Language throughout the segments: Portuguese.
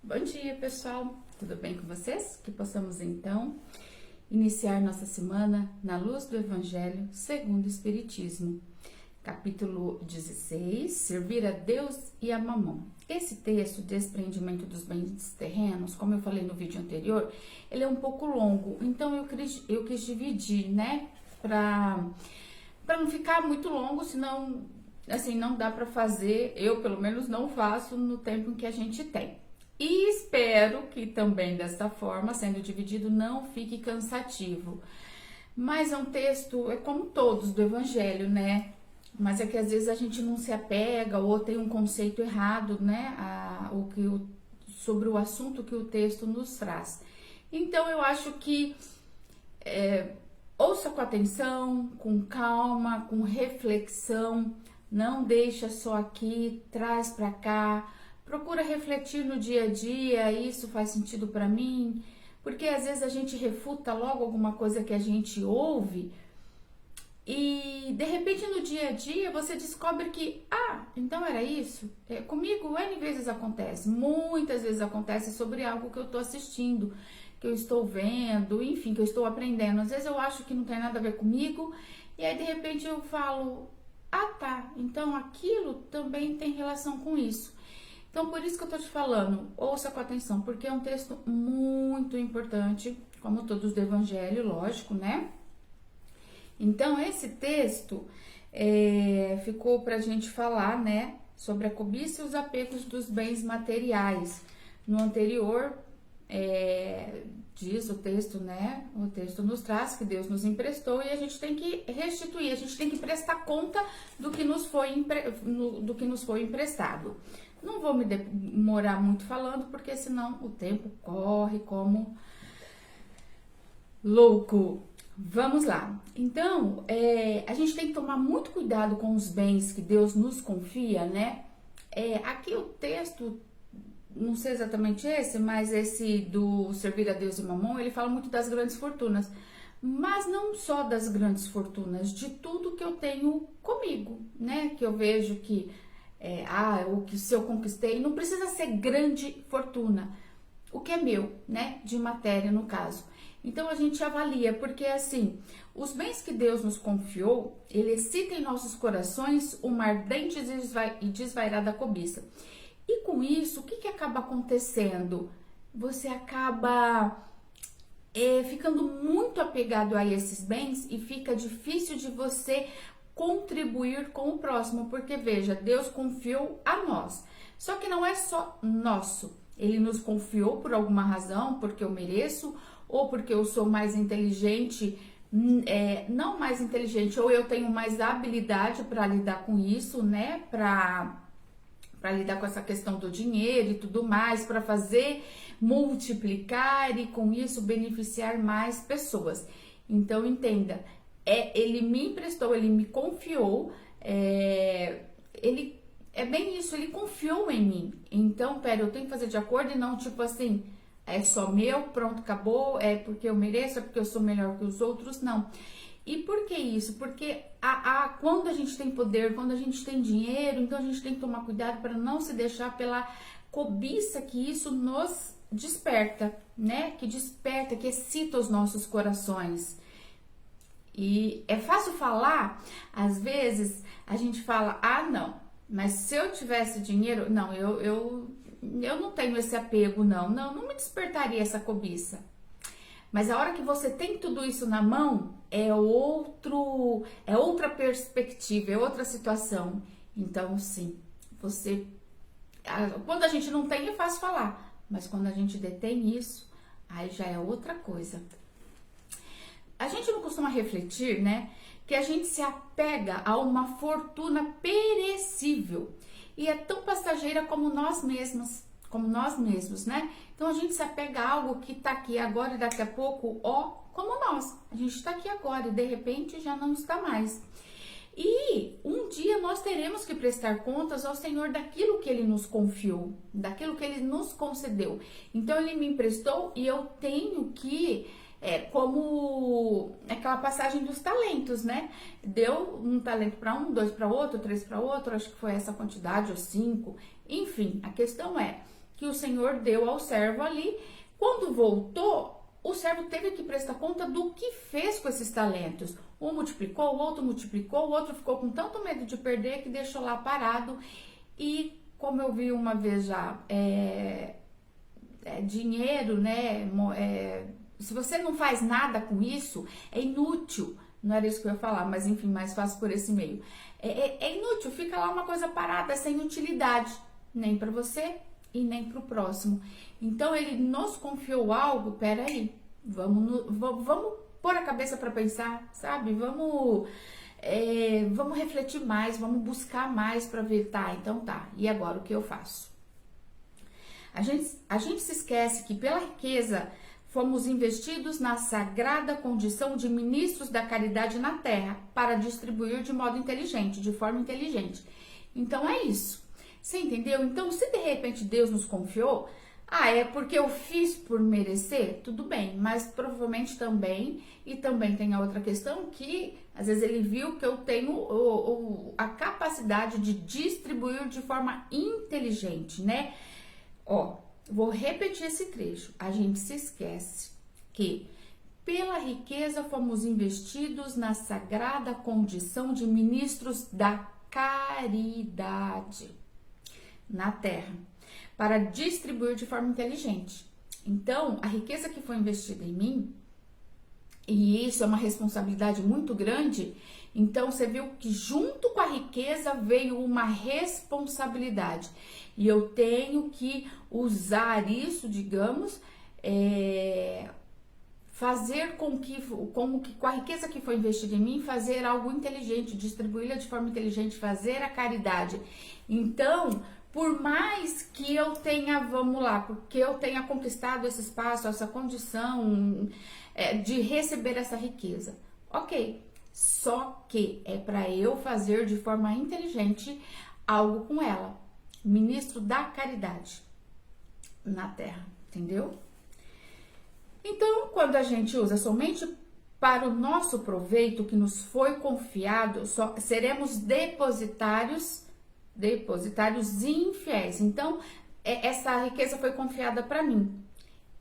Bom dia, pessoal. Tudo bem com vocês? Que possamos então iniciar nossa semana na luz do Evangelho segundo o Espiritismo. Capítulo 16, servir a Deus e a Mamon. Esse texto, desprendimento dos bens terrenos, como eu falei no vídeo anterior, ele é um pouco longo, então eu quis dividir, né, para não ficar muito longo, senão, assim, não dá para fazer, eu pelo menos não faço no tempo em que a gente tem. E espero que também desta forma, sendo dividido, não fique cansativo. Mas é um texto, é como todos do Evangelho, né? Mas é que às vezes a gente não se apega ou tem um conceito errado, né? Sobre o assunto que o texto nos traz. Então eu acho que ouça com atenção, com calma, com reflexão, não deixa só aqui, traz para cá. Procura refletir no dia a dia, isso faz sentido para mim? Porque às vezes a gente refuta logo alguma coisa que a gente ouve e de repente no dia a dia você descobre que, então era isso? Comigo N vezes acontece, muitas vezes acontece sobre algo que eu estou assistindo, que eu estou vendo, enfim, que eu estou aprendendo. Às vezes eu acho que não tem nada a ver comigo e aí de repente eu falo, então aquilo também tem relação com isso. Então, por isso que eu tô te falando, ouça com atenção, porque é um texto muito importante, como todos do Evangelho, lógico, né? Então, esse texto ficou pra gente falar, né, sobre a cobiça e os apegos dos bens materiais. No anterior, diz o texto, né? O texto nos traz que Deus nos emprestou e a gente tem que restituir, a gente tem que prestar conta do que nos foi emprestado. Não vou me demorar muito falando, porque senão o tempo corre como louco. Vamos lá. Então, a gente tem que tomar muito cuidado com os bens que Deus nos confia, né? Aqui o texto, não sei exatamente esse, mas esse do servir a Deus e Mamon, ele fala muito das grandes fortunas. Mas não só das grandes fortunas, de tudo que eu tenho comigo, né? Que eu vejo que o que se eu conquistei, não precisa ser grande fortuna, o que é meu, né, de matéria no caso. Então a gente avalia, porque assim, os bens que Deus nos confiou, ele excita em nossos corações uma ardente e desvairada cobiça. E com isso, o que acaba acontecendo? Você acaba ficando muito apegado a esses bens e fica difícil de você contribuir com o próximo, porque veja, Deus confiou a nós, só que não é só nosso, ele nos confiou por alguma razão, porque eu mereço, ou porque eu sou mais inteligente, não mais inteligente, ou eu tenho mais habilidade para lidar com isso, né, para lidar com essa questão do dinheiro e tudo mais, para fazer multiplicar e com isso beneficiar mais pessoas. Então entenda, ele me emprestou, ele me confiou, ele é bem isso, ele confiou em mim. Então, eu tenho que fazer de acordo e não tipo assim, é só meu, pronto, acabou, é porque eu mereço, é porque eu sou melhor que os outros, não. E por que isso? Porque quando a gente tem poder, quando a gente tem dinheiro, então a gente tem que tomar cuidado para não se deixar pela cobiça que isso nos desperta, né? Que desperta, que excita os nossos corações. E é fácil falar, às vezes a gente fala, não, mas se eu tivesse dinheiro, não, eu não tenho esse apego, não me despertaria essa cobiça. Mas a hora que você tem tudo isso na mão, é outra perspectiva, é outra situação. Então, sim, quando a gente não tem, é fácil falar, mas quando a gente detém isso, aí já é outra coisa. A gente não costuma refletir, né, que a gente se apega a uma fortuna perecível e é tão passageira como nós mesmos, né? Então a gente se apega a algo que tá aqui agora e daqui a pouco, como nós. A gente tá aqui agora e de repente já não está mais. E um dia nós teremos que prestar contas ao Senhor daquilo que Ele nos confiou, daquilo que Ele nos concedeu. Então Ele me emprestou e eu tenho que como aquela passagem dos talentos, né? Deu um talento para um, 2 para outro, 3 para outro, acho que foi essa quantidade, ou 5. Enfim, a questão que o senhor deu ao servo ali. Quando voltou, o servo teve que prestar conta do que fez com esses talentos. Um multiplicou, o outro multiplicou, o outro ficou com tanto medo de perder que deixou lá parado. E como eu vi uma vez já, dinheiro, né? Se você não faz nada com isso, é inútil. Não era isso que eu ia falar, mas enfim, mais fácil por esse meio. É inútil, fica lá uma coisa parada, sem utilidade, nem para você e nem para o próximo. Então ele nos confiou algo, peraí, vamos pôr a cabeça para pensar, sabe? Vamos refletir mais, vamos buscar mais para ver, tá, então tá, e agora o que eu faço? A gente se esquece que pela riqueza fomos investidos na sagrada condição de ministros da caridade na terra para distribuir de modo inteligente, de forma inteligente. Então é isso. Você entendeu? Então, se de repente Deus nos confiou, é porque eu fiz por merecer? Tudo bem, mas provavelmente também, e também tem a outra questão que às vezes ele viu que eu tenho a capacidade de distribuir de forma inteligente, né? Vou repetir esse trecho. A gente se esquece que pela riqueza fomos investidos na sagrada condição de ministros da caridade na terra, para distribuir de forma inteligente. Então, a riqueza que foi investida em mim, e isso é uma responsabilidade muito grande, então você viu que junto com a riqueza veio uma responsabilidade. E eu tenho que usar isso, digamos, fazer com a riqueza que foi investida em mim, fazer algo inteligente, distribuí-la de forma inteligente, fazer a caridade. Então, por mais que eu tenha, porque eu tenha conquistado esse espaço, essa condição de receber essa riqueza, ok, só que é para eu fazer de forma inteligente algo com ela. Ministro da caridade na terra, entendeu? Então, quando a gente usa somente para o nosso proveito que nos foi confiado, só seremos depositários infiéis. Então, essa riqueza foi confiada para mim.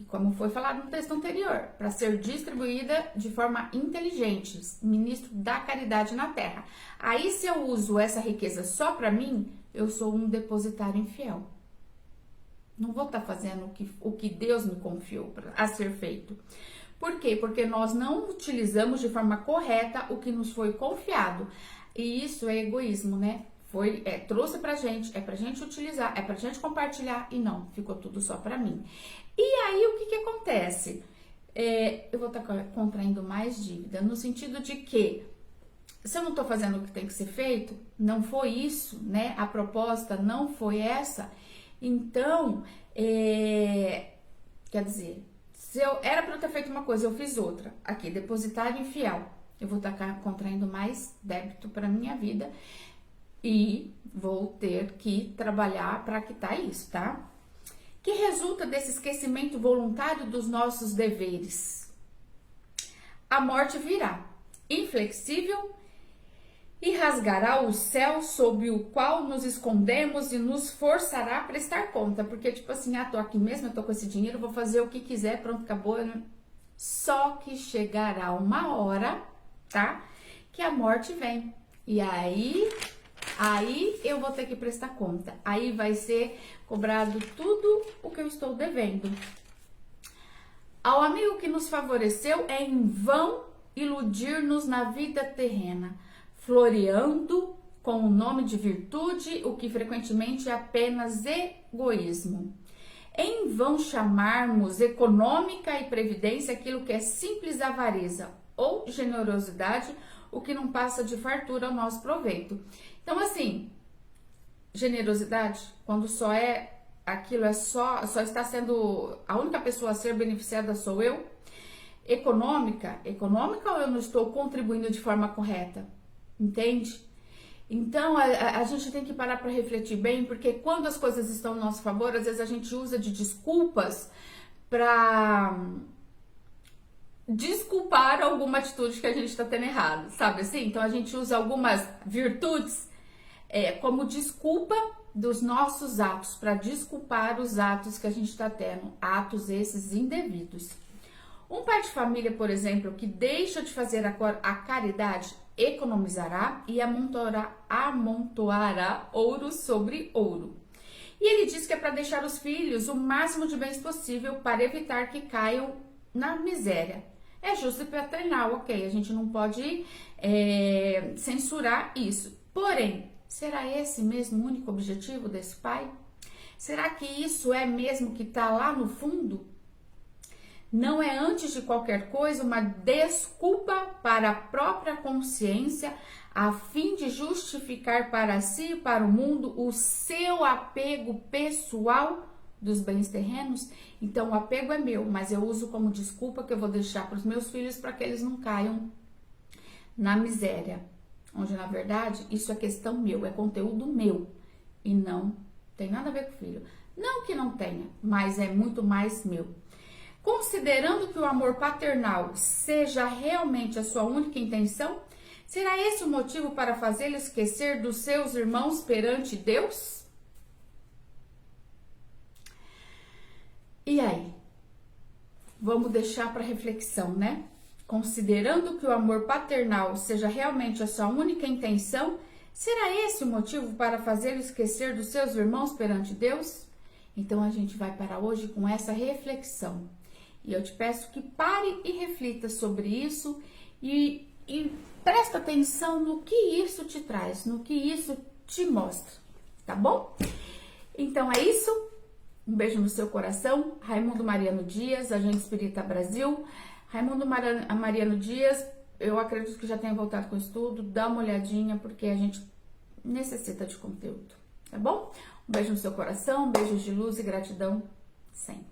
E como foi falado no texto anterior, para ser distribuída de forma inteligente, ministro da caridade na terra. Aí, se eu uso essa riqueza só para mim, eu sou um depositário infiel. Não vou estar fazendo o que Deus me confiou a ser feito. Por quê? Porque nós não utilizamos de forma correta o que nos foi confiado. E isso é egoísmo, né? Trouxe pra gente utilizar, pra gente compartilhar e não, ficou tudo só pra mim. E aí, o que acontece? Eu vou estar contraindo mais dívida, no sentido de que se eu não tô fazendo o que tem que ser feito, não foi isso, né? A proposta não foi essa, então, quer dizer, era para eu ter feito uma coisa, eu fiz outra. Aqui, depositário infiel. Eu vou estar contraindo mais débito para minha vida e vou ter que trabalhar para quitar isso, tá? Que resulta desse esquecimento voluntário dos nossos deveres? A morte virá, inflexível, e rasgará o céu sob o qual nos escondemos e nos forçará a prestar conta. Porque, tipo assim, tô aqui mesmo, eu tô com esse dinheiro, vou fazer o que quiser, pronto, acabou. Só que chegará uma hora, tá? Que a morte vem. E aí eu vou ter que prestar conta. Aí vai ser cobrado tudo o que eu estou devendo. Ao amigo que nos favoreceu, é em vão iludir-nos na vida terrena, floreando com o nome de virtude, o que frequentemente é apenas egoísmo. É em vão chamarmos econômica e previdência aquilo que é simples avareza ou generosidade, o que não passa de fartura ao nosso proveito. Então, assim, generosidade, quando só está sendo a única pessoa a ser beneficiada sou eu. Econômica ou eu não estou contribuindo de forma correta? Entende? Então, a gente tem que parar para refletir bem, porque quando as coisas estão a nosso favor, às vezes a gente usa de desculpas para desculpar alguma atitude que a gente está tendo errado, sabe assim? Então, a gente usa algumas virtudes como desculpa dos nossos atos, para desculpar os atos que a gente está tendo, atos esses indevidos. Um pai de família, por exemplo, que deixa de fazer a caridade, economizará e amontoará ouro sobre ouro. E ele diz que é para deixar os filhos o máximo de bens possível para evitar que caiam na miséria. É justo e paternal, ok? A gente não pode censurar isso. Porém, será esse mesmo o único objetivo desse pai? Será que isso é mesmo que está lá no fundo? Não é, antes de qualquer coisa, uma desculpa para a própria consciência, a fim de justificar para si e para o mundo o seu apego pessoal dos bens terrenos? Então, o apego é meu, mas eu uso como desculpa que eu vou deixar para os meus filhos para que eles não caiam na miséria. Onde, na verdade, isso é questão meu, é conteúdo meu e não tem nada a ver com o filho. Não que não tenha, mas é muito mais meu. Considerando que o amor paternal seja realmente a sua única intenção, será esse o motivo para fazê-lo esquecer dos seus irmãos perante Deus? E aí? Vamos deixar para reflexão, né? Considerando que o amor paternal seja realmente a sua única intenção, será esse o motivo para fazê-lo esquecer dos seus irmãos perante Deus? Então a gente vai para hoje com essa reflexão. E eu te peço que pare e reflita sobre isso e presta atenção no que isso te traz, no que isso te mostra, tá bom? Então é isso. Um beijo no seu coração. Raimundo Mariano Dias, Agente Espírita Brasil. Raimundo Mariano Dias, eu acredito que já tenha voltado com o estudo. Dá uma olhadinha, porque a gente necessita de conteúdo, tá bom? Um beijo no seu coração, beijos de luz e gratidão sempre.